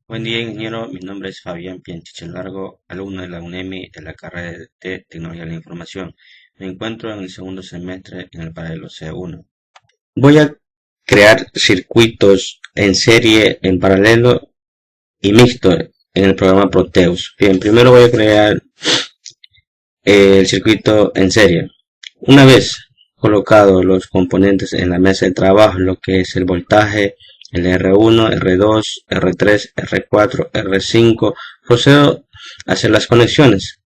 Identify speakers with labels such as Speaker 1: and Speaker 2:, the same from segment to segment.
Speaker 1: Buen día, ingeniero. Mi nombre es Fabián Pianchiche Largo, alumno de la UNEMI de la carrera de Tecnología de la Información. Me encuentro en el segundo semestre en el paralelo C1. Voy a crear circuitos en serie, en paralelo y mixto en el programa Proteus. Bien, primero voy a crear el circuito en serie. Una vez colocados los componentes en la mesa de trabajo, lo que es el voltaje, el R1, R2, R3, R4, R5, procedo a hacer las conexiones.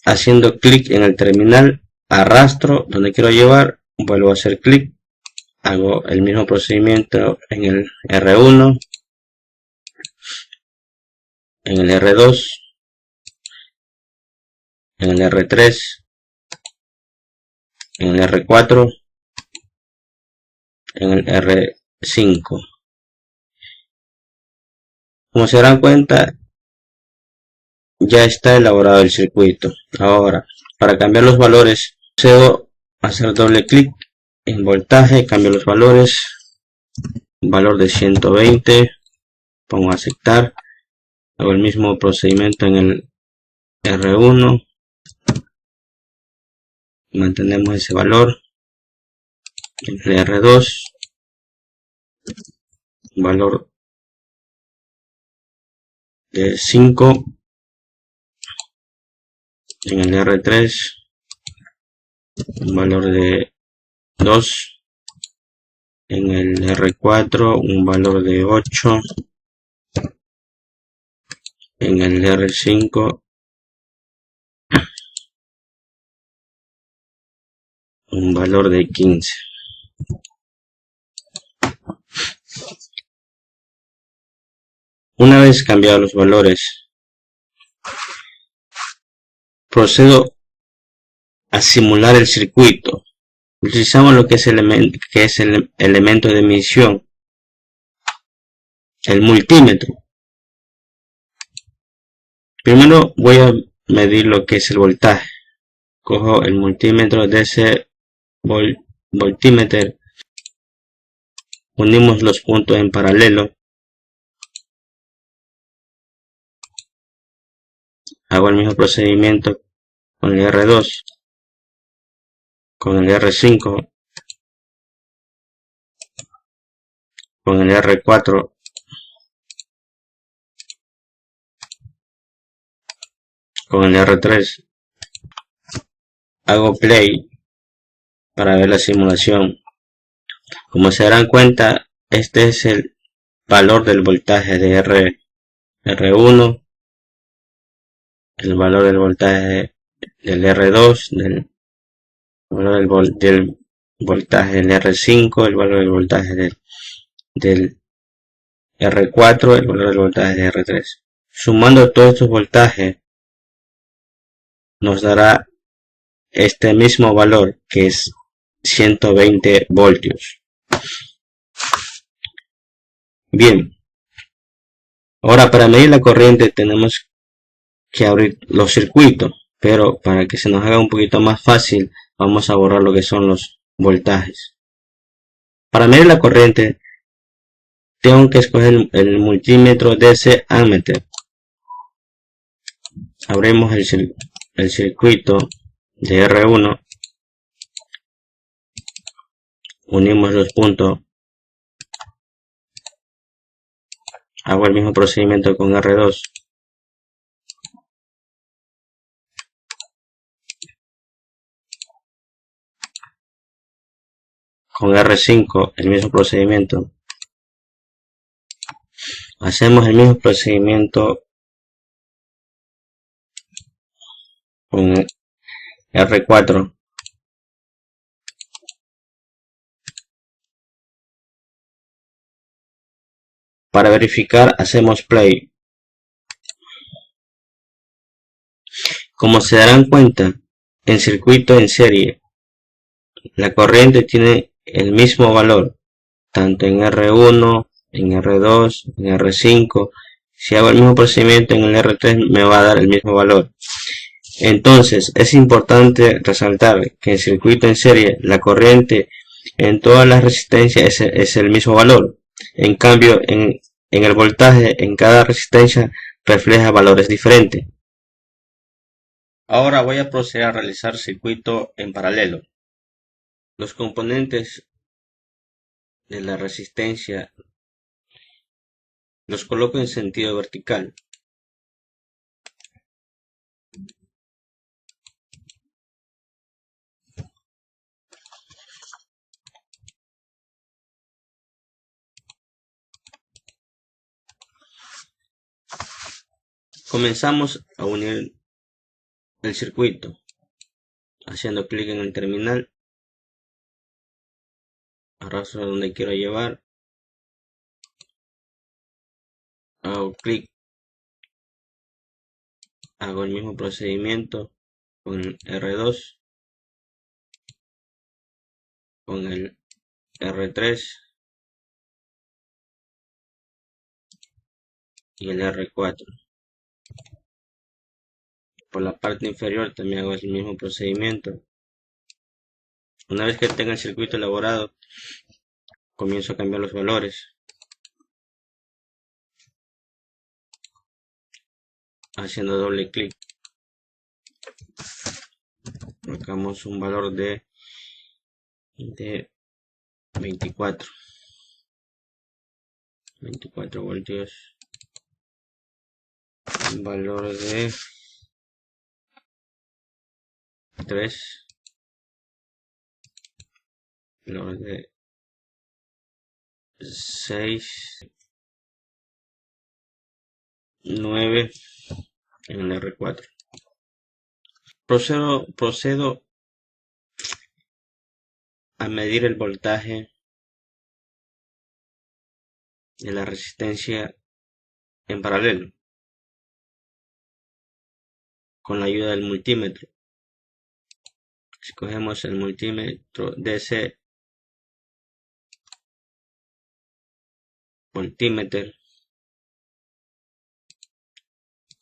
Speaker 1: Haciendo clic en el terminal, arrastro donde quiero llevar, vuelvo a hacer clic, hago el mismo procedimiento en el R1, en el R2, en el R3, en el R4, en el R5. Como se darán cuenta, ya está elaborado el circuito. Ahora, para cambiar los valores, procedo a hacer doble clic en voltaje, cambio los valores, valor de 120, pongo aceptar, hago el mismo procedimiento en el R1, mantenemos ese valor, en el R2, valor de 5, en el R3, un valor de 2, en el R4 un valor de 8, en el R5 un valor de 15. Una vez cambiados los valores, procedo a simular el circuito. Utilizamos lo que es el elemento de medición, el multímetro. Primero voy a medir lo que es el voltaje. Cojo el multímetro de ese voltímetro, unimos los puntos en paralelo, hago el mismo procedimiento con el R2, con el R5, con el R4, con el R3, hago play para ver la simulación. Como se darán cuenta, este es el valor del voltaje de R1, el valor del voltaje del R2, del valor del voltaje del R5, el valor del voltaje del R4, el valor del voltaje del R3. Sumando todos estos voltajes nos dará este mismo valor, que es 120 voltios. Bien, ahora para medir la corriente tenemos que abrir los circuitos, pero para que se nos haga un poquito más fácil vamos a borrar lo que son los voltajes. Para medir la corriente tengo que escoger el multímetro DC ammeter. Abrimos el circuito de R1, unimos los puntos, hago el mismo procedimiento con R2, con R5 el mismo procedimiento, hacemos el mismo procedimiento con R4, para verificar hacemos play. Como se darán cuenta, en circuito en serie la corriente tiene el mismo valor tanto en R1, en R2, en R5. Si hago el mismo procedimiento en el R3 me va a dar el mismo valor. Entonces es importante resaltar que en circuito en serie la corriente en todas las resistencias es el mismo valor. En cambio en en el voltaje en cada resistencia refleja valores diferentes. Ahora voy a proceder a realizar circuito en paralelo. Los componentes de la resistencia los coloco en sentido vertical. Comenzamos a unir el circuito, haciendo clic en el terminal, arrastro a donde quiero llevar, hago clic, hago el mismo procedimiento con R2, con el R3 y el R4. Por la parte inferior también hago el mismo procedimiento. Una vez que tenga el circuito elaborado, comienzo a cambiar los valores, haciendo doble clic. Colocamos un valor de 24 voltios, un valor de 3, valor de 6, 9 en el R4. Procedo a medir el voltaje de la resistencia en paralelo con la ayuda del multímetro. Escogemos el multímetro DC multímetro,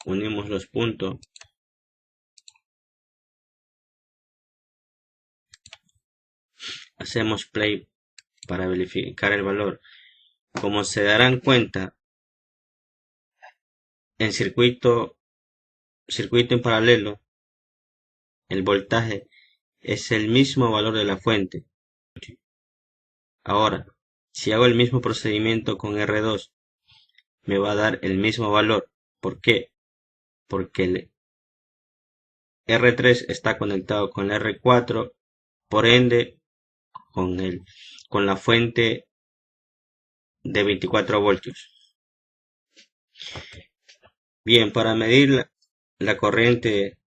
Speaker 1: unimos los puntos, hacemos play para verificar el valor. Como se darán cuenta, en circuito en paralelo, el voltaje es el mismo valor de la fuente. Ahora, si hago el mismo procedimiento con R2, me va a dar el mismo valor. ¿Por qué? Porque el R3 está conectado con el R4, por ende, con la fuente de 24 voltios. Bien, para medir la corriente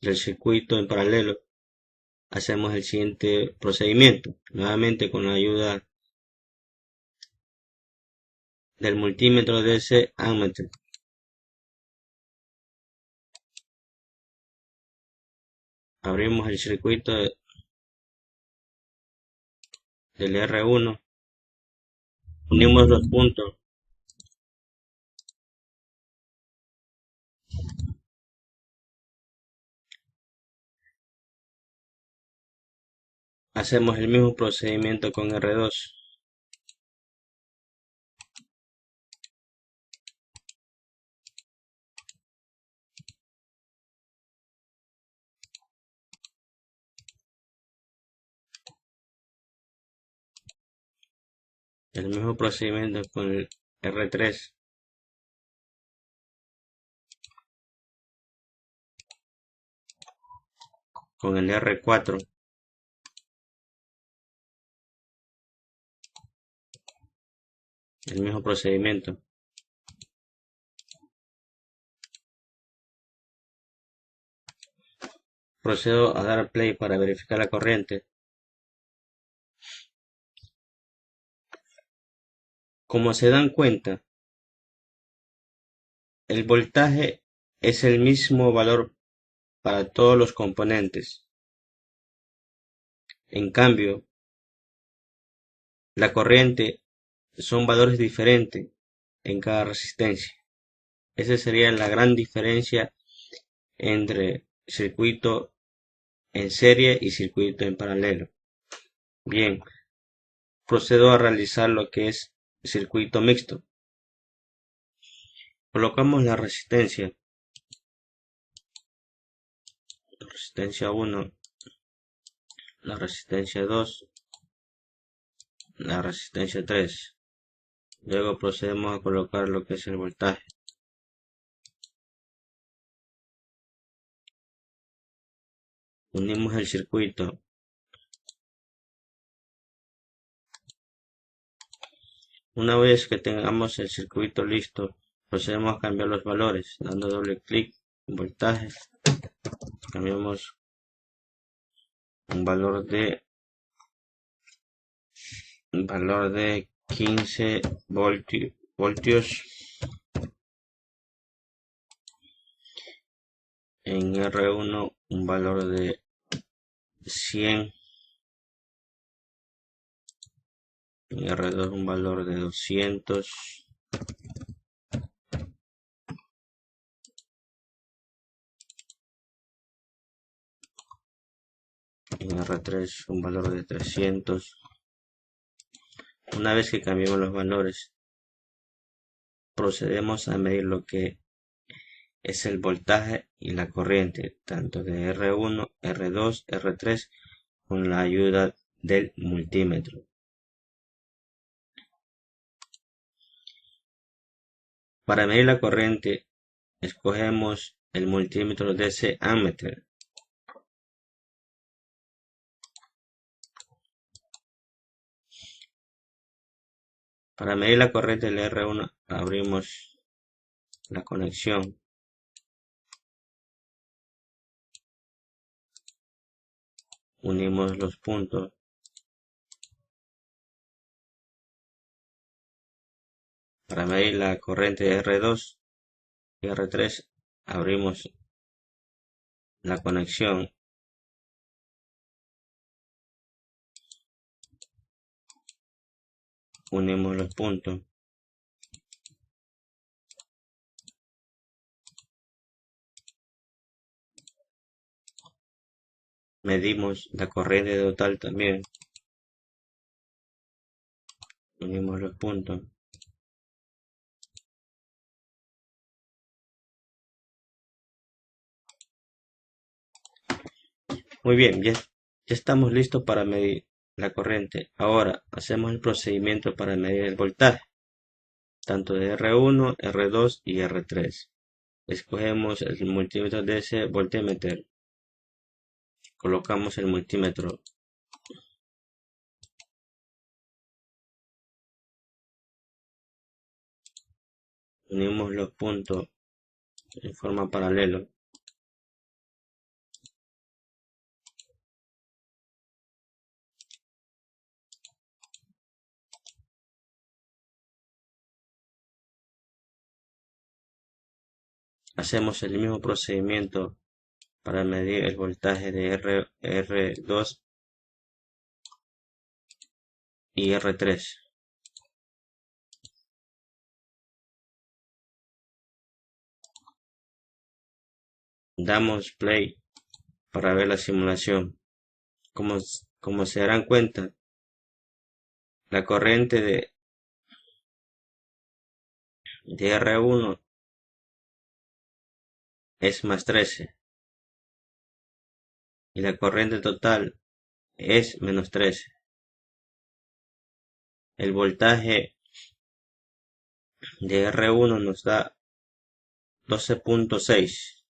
Speaker 1: del circuito en paralelo, hacemos el siguiente procedimiento, nuevamente con la ayuda del multímetro DC ammeter. Abrimos el circuito del R1, unimos los puntos, hacemos el mismo procedimiento con R2. El mismo procedimiento con el R3. Con el R4. El mismo procedimiento. Procedo a dar play para verificar la corriente. Como se dan cuenta, el voltaje es el mismo valor para todos los componentes. En cambio, la corriente son valores diferentes en cada resistencia. Esa sería la gran diferencia entre circuito en serie y circuito en paralelo. Bien, procedo a realizar lo que es circuito mixto. Colocamos la resistencia 1, la resistencia 2, la resistencia 3. Luego procedemos a colocar lo que es el voltaje. Unimos el circuito. Una vez que tengamos el circuito listo, procedemos a cambiar los valores, dando doble clic en voltaje. Cambiamos un valor de 15 voltios. En R1 un valor de 100. En R2 un valor de 200. En R3 un valor de 300. Una vez que cambiemos los valores, procedemos a medir lo que es el voltaje y la corriente, tanto de R1, R2, R3, con la ayuda del multímetro. Para medir la corriente, escogemos el multímetro DC Ammeter. Para medir la corriente del R1, abrimos la conexión. Unimos los puntos. Para medir la corriente de R2 y R3, abrimos la conexión. Unimos los puntos. Medimos la corriente total también. Unimos los puntos. Muy bien, ya estamos listos para medir la corriente. Ahora hacemos el procedimiento para medir el voltaje, tanto de R1, R2 y R3. Escogemos el multímetro de ese voltímetro. Colocamos el multímetro. Unimos los puntos en forma paralela. Hacemos el mismo procedimiento para medir el voltaje de R2 y R3. Damos play para ver la simulación. Como se darán cuenta, la corriente de R1 es más 13 y la corriente total es menos 13. El voltaje de R1 nos da 12.6.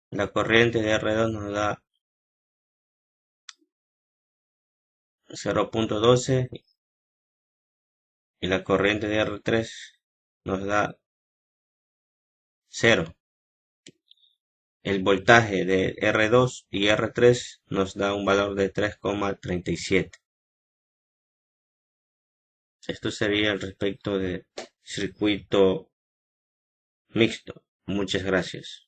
Speaker 1: La corriente de R2 nos da 0.12 y la corriente de R3 nos da 0. El voltaje de R2 y R3 nos da un valor de 3,37. Esto sería al respecto de circuito mixto. Muchas gracias.